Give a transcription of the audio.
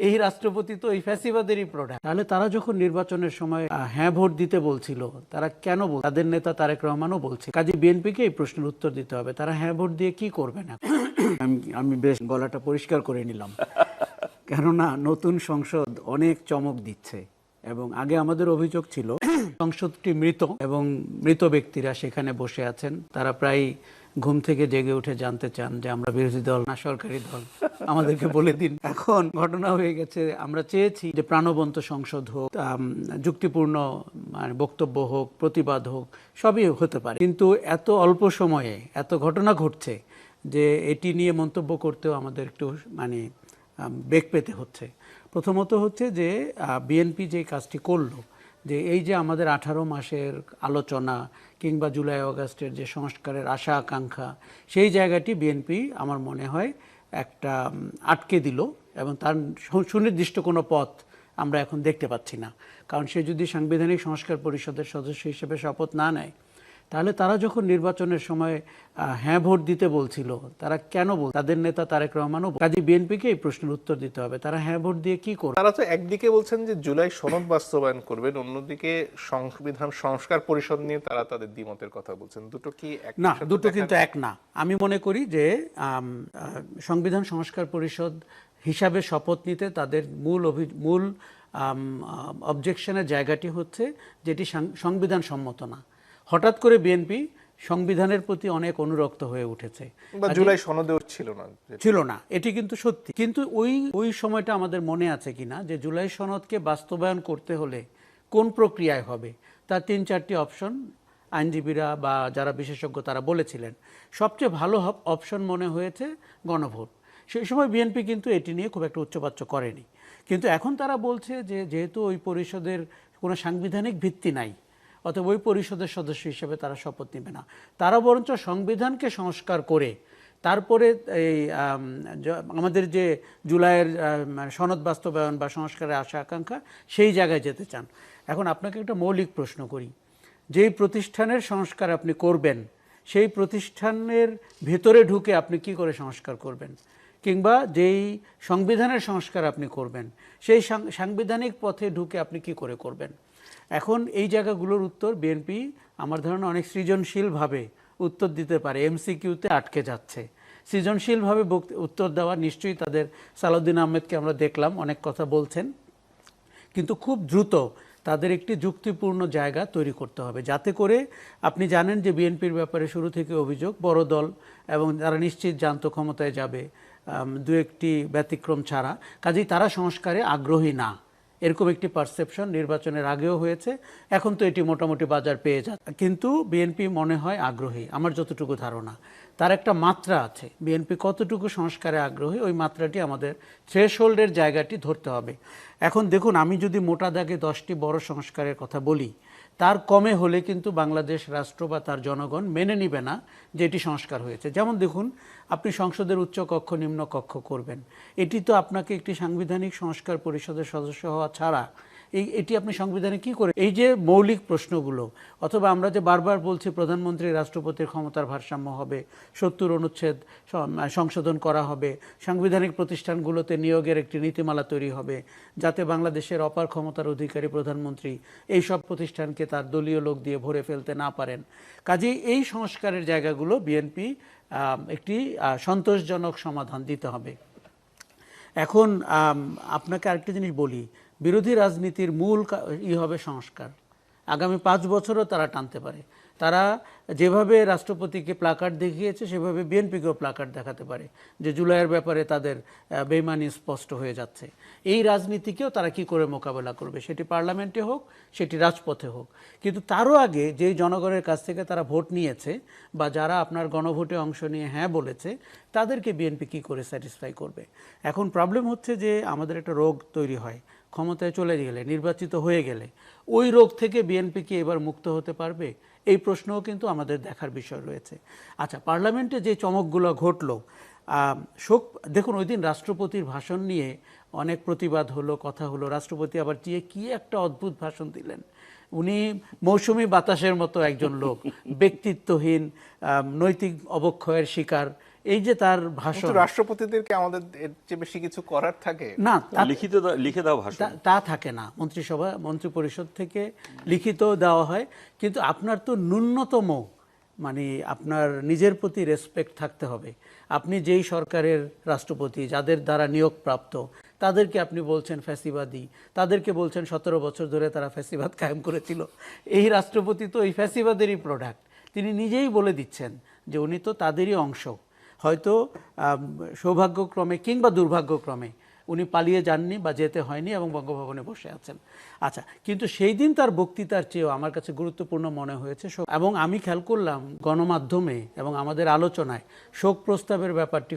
এই রাষ্ট্রপতি তো এই ফ্যাসিবাদেরই প্রোডাক্ট। তাহলে তারা যখন নির্বাচনের সময় হ্যাঁ ভোট দিতে বলছিল, তারা কেন বল, তাদের নেতা তারেক রহমানও বলছে, কাজে বিএনপিকে এই প্রশ্নের উত্তর দিতে হবে, তারা হ্যাঁ ভোট দিয়ে কি করবে না। আমি বেশ গলাটা পরিষ্কার করে নিলাম, কেননা নতুন সংসদ অনেক চমক দিচ্ছে এবং আগে আমাদের অভিযোগ ছিল সংসদটি মৃত এবং মৃত ব্যক্তিরা সেখানে বসে আছেন, তারা প্রায় ঘুম থেকে জেগে উঠে জানতে চান যে আমরা বিরোধী দল না সরকারি দল, আমাদেরকে বলে দিন। এখন ঘটনা হয়ে গেছে, আমরা চেয়েছি যে প্রাণবন্ত সংসদ হোক, যুক্তিপূর্ণ মানে বক্তব্য হোক, প্রতিবাদ হোক, সবই হতে পারে, কিন্তু এত অল্প সময়ে এত ঘটনা ঘটছে যে এটি নিয়ে মন্তব্য করতেও আমাদের একটু মানে বেগ পেতে হচ্ছে। প্রথমত হচ্ছে যে বিএনপি যে কাজটি করলো, যে এই যে আমাদের 18 মাসের আলোচনা কিংবা জুলাই আগস্টের যে সংস্কারের আশা আকাঙ্ক্ষা, সেই জায়গাটি বিএনপি আমার মনে হয় একটা আটকে দিল এবং তার সুনির্দিষ্ট কোনো পথ আমরা এখন দেখতে পাচ্ছি না। কারণ সে যদি সাংবিধানিক সংস্কার পরিষদের সদস্য হিসেবে শপথ না নেয়, তাহলে তারা যখন নির্বাচনের সময় হ্যাঁ ভোট দিতে বলছিল, তারা কেন বল, তাদের নেতা তারেক রহমানও, কাজে বিএনপিকে এই প্রশ্নের উত্তর দিতে হবে, তারা হ্যাঁ ভোট দিয়ে কি করবে। তারা তো একদিকে বলছেন যে জুলাই সনদ বাস্তবায়ন করবেন, অন্যদিকে সংবিধান সংস্কার পরিষদ নিয়ে তারা তাদের দ্বিমতের কথা বলছেন। দুটো কি এক? না, দুটো কিন্তু এক না। আমি মনে করি যে সংবিধান সংস্কার পরিষদ হিসাবে শপথ নিতে তাদের মূল অবজেকশনের জায়গাটি হচ্ছে যেটি সংবিধান সম্মত না। হঠাৎ করে বিএনপি সংবিধানের প্রতি অনেক অনুরক্ত হয়ে উঠেছে, বা জুলাই সনদেও ছিল না, এটি কিন্তু সত্যি। কিন্তু ওই সময়টা আমাদের মনে আছে কিনা যে জুলাই সনদকে বাস্তবায়ন করতে হলে কোন প্রক্রিয়ায় হবে, তার 3-4টি অপশন আইনজীবীরা বা যারা বিশেষজ্ঞ তারা বলেছিলেন। সবচেয়ে ভালো অপশন মনে হয়েছে গণভোট। সেই সময় বিএনপি কিন্তু এটি নিয়ে খুব একটা উচ্চবাচ্য করেনি, কিন্তু এখন তারা বলছে যে যেহেতু ওই পরিষদের কোনো সাংবিধানিক ভিত্তি নাই, অথবা ওই পরিষদের সদস্য হিসেবে তারা শপথ নেবে না, তারা বরঞ্চ সংবিধানকে সংস্কার করে তারপরে এই আমাদের যে জুলাইয়ের সনদ বাস্তবায়ন বা সংস্কারের আশা আকাঙ্ক্ষা সেই জায়গায় যেতে চান। এখন আপনাকে একটা মৌলিক প্রশ্ন করি, যেই প্রতিষ্ঠানের সংস্কার আপনি করবেন সেই প্রতিষ্ঠানের ভেতরে ঢুকে আপনি কি করে সংস্কার করবেন, কিংবা যেই সংবিধানের সংস্কার আপনি করবেন সেই সাংবিধানিক পথে ঢুকে আপনি কি করে করবেন। এখন এই জায়গাগুলোর উত্তর বিএনপি আমার ধারণা অনেক সৃজনশীলভাবে উত্তর দিতে পারে, এমসিকিউতে আটকে যাচ্ছে। সৃজনশীলভাবে উত্তর দেওয়া নিশ্চয়ই তাদের, সালাউদ্দিন আহমেদকে আমরা দেখলাম অনেক কথা বলছেন, কিন্তু খুব দ্রুত তাদের একটি যুক্তিপূর্ণ জায়গা তৈরি করতে হবে, যাতে করে আপনি জানেন যে বিএনপির ব্যাপারে শুরু থেকে অভিযোগ বড় দল এবং তারা নিশ্চিত জানতো ক্ষমতায় যাবে, দু একটি ব্যতিক্রম ছাড়া, কাজেই তারা সংস্কারে আগ্রহী না, এরকম একটি পারসেপশন নির্বাচনের আগেও হয়েছে। এখন তো এটি মোটামুটি বাজার পেয়ে যাচ্ছে, কিন্তু বিএনপি মনে হয় আগ্রহী। আমার যতটুকু ধারণা তার একটা মাত্রা আছে, বিএনপি কতটুকু সংস্কারে আগ্রহী ওই মাত্রাটি আমাদের থ্রেশহোল্ডের জায়গাটি ধরতে হবে। এখন দেখুন, আমি যদি মোটা দাগে 10টি বড় সংস্কারের কথা বলি, তার কমে হলে কিন্তু বাংলাদেশ রাষ্ট্র বা তার জনগণ মেনে নিবে না যে এটি সংস্কার হয়েছে। যেমন দেখুন, আপনি সংসদের উচ্চ কক্ষ নিম্ন কক্ষ করবেন, এটি তো আপনাকে একটি সাংবিধানিক সংস্কার পরিষদের সদস্য হওয়া ছাড়া এটি আপনি সংবিধানে কি করে, এই যে মৌলিক প্রশ্নগুলো, অথবা আমরা যে বারবার বলছি প্রধানমন্ত্রী রাষ্ট্রপতির ক্ষমতার ভারসাম্য হবে, 70 অনুচ্ছেদ সংশোধন করা হবে, সাংবিধানিক প্রতিষ্ঠানগুলোতে নিয়োগের একটি নীতিমালা তৈরি হবে, যাতে বাংলাদেশের অপার ক্ষমতার অধিকারী প্রধানমন্ত্রী এই সব প্রতিষ্ঠানকে তার দলীয় লোক দিয়ে ভরে ফেলতে না পারেন। কাজেই এই সংস্কারের জায়গাগুলো বিএনপি একটি সন্তোষজনক সমাধান দিতে হবে। এখন আপনাকে আরেকটি জিনিস বলি, বিরোধী রাজনীতির মূল হবে সংস্কার। আগামী 5 বছরও তারা টানতে পারে। তারা যেভাবে রাষ্ট্রপতিকে প্লাকার্ড দেখিয়েছে সেভাবে বিএনপিকেও প্লাকার্ড দেখাতে পারে যে জুলাইয়ের ব্যাপারে তাদের বেইমানি স্পষ্ট হয়ে যাচ্ছে। এই রাজনীতিকেও তারা কি করে মোকাবেলা করবে, সেটি পার্লামেন্টে হোক, সেটি রাজপথে হোক। কিন্তু তারও আগে যেই জনগণের কাছ থেকে তারা ভোট নিয়েছে বা যারা আপনার গণভোটে অংশ নিয়ে হ্যাঁ বলেছে, তাদেরকে বিএনপি কি করে স্যাটিসফাই করবে। এখন প্রবলেম হচ্ছে যে আমাদের একটা রোগ তৈরি হয়, ক্ষমতায় চলে গেলে, নির্বাচিত হয়ে গেলে ওই রোগ থেকে বিএনপি কি এবার মুক্ত হতে পারবে, এই প্রশ্নও কিন্তু আমাদের দেখার বিষয় রয়েছে। আচ্ছা, পার্লামেন্টে যে চমকগুলো ঘটলো, দেখুন ওই দিন রাষ্ট্রপতির ভাষণ নিয়ে অনেক প্রতিবাদ হলো, কথা হলো। রাষ্ট্রপতি আবার কি একটা অদ্ভুত ভাষণ দিলেন। উনি মৌসুমী বাতাসের মতো একজন লোক, ব্যক্তিত্বহীন, নৈতিক অবক্ষয়ের শিকার, এই যে তার ভাষণ, কিন্তু রাষ্ট্রপতিদেরকে আমাদের এর চেয়ে বেশি কিছু করার থাকে না লিখে দেওয়া ভাষণ তা থাকে না। মন্ত্রিসভা মন্ত্রিপরিষদ থেকে লিখিত দেওয়া হয়, কিন্তু আপনার তো ন্যূনতম মানে আপনার নিজের প্রতি রেসপেক্ট থাকতে হবে। আপনি যেই সরকারের রাষ্ট্রপতি, যাদের দ্বারা নিয়োগপ্রাপ্ত, তাদেরকে আপনি বলছেন ফ্যাসিবাদী, তাদেরকে বলছেন 17 বছর ধরে তারা ফ্যাসিবাদ কায়েম করেছিল। এই রাষ্ট্রপতি তো এই ফ্যাসিবাদেরই প্রোডাক্ট। তিনি নিজেই বলে দিচ্ছেন যে উনি তো তাদেরই অংশ। হয়তো সৌভাগ্যক্রমে কিংবা দুর্ভাগ্যক্রমে উনি পালিয়ে যাননি বা যেতে হয়নি এবং বঙ্গভবনে বসে আছেন। আচ্ছা, কিন্তু সেই দিন তার বক্তৃতার চেয়েও আমার কাছে গুরুত্বপূর্ণ মনে হয়েছে, এবং আমি খেয়াল করলাম গণমাধ্যমে এবং আমাদের আলোচনায় শোক প্রস্তাবের ব্যাপারটি